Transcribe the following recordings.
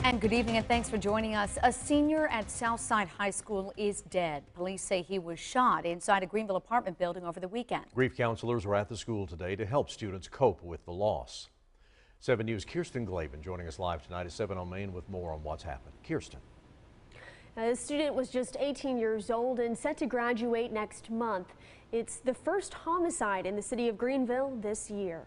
And good evening and thanks for joining us. A senior at Southside High School is dead. Police say he was shot inside a Greenville apartment building over the weekend. Grief counselors were at the school today to help students cope with the loss. 7 News' Kirsten Glavin joining us live tonight at 7 on Main with more on what's happened. Kirsten. The student was just 18 years old and set to graduate next month. It's the first homicide in the city of Greenville this year.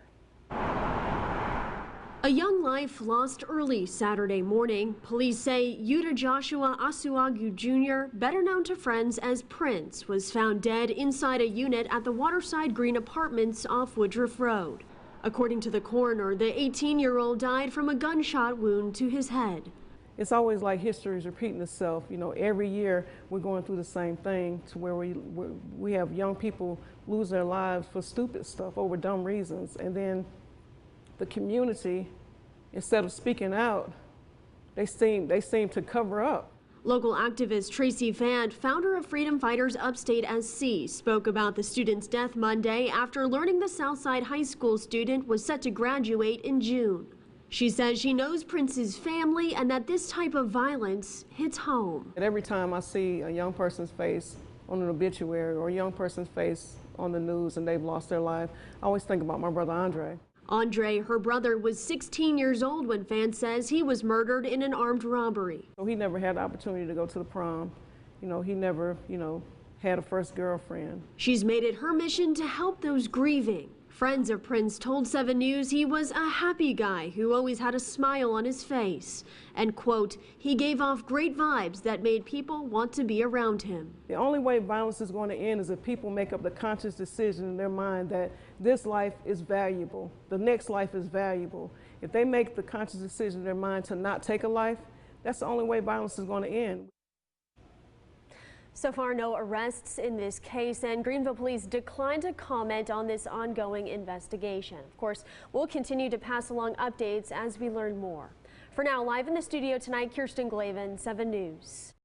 A young life lost early Saturday morning. Police say Yuta Joshua Asuagu Jr., better known to friends as Prince, was found dead inside a unit at the Waterside Green Apartments off Woodruff Road. According to the coroner, the 18-year-old died from a gunshot wound to his head. It's always like history is repeating itself. You know, every year we're going through the same thing to where we have young people lose their lives for stupid stuff over dumb reasons. And then the community, instead of speaking out, they seem to cover up. Local activist Tracy Fant, founder of Freedom Fighters Upstate SC, spoke about the student's death Monday after learning the Southside High School student was set to graduate in June. She says she knows Prince's family and that this type of violence hits home. And every time I see a young person's face on an obituary or a young person's face on the news and they've lost their life, I always think about my brother Andre. Andre, her brother, was 16 years old when Fant says he was murdered in an armed robbery. So he never had the opportunity to go to the prom. You know, he never, had a first girlfriend. She's made it her mission to help those grieving. Friends of Prince told 7 News he was a happy guy who always had a smile on his face. And, quote, he gave off great vibes that made people want to be around him. The only way violence is going to end is if people make up the conscious decision in their mind that this life is valuable, the next life is valuable. If they make the conscious decision in their mind to not take a life, that's the only way violence is going to end. So far, no arrests in this case, and Greenville police declined to comment on this ongoing investigation. Of course, we'll continue to pass along updates as we learn more. For now, live in the studio tonight, Kirsten Glavin, 7 News.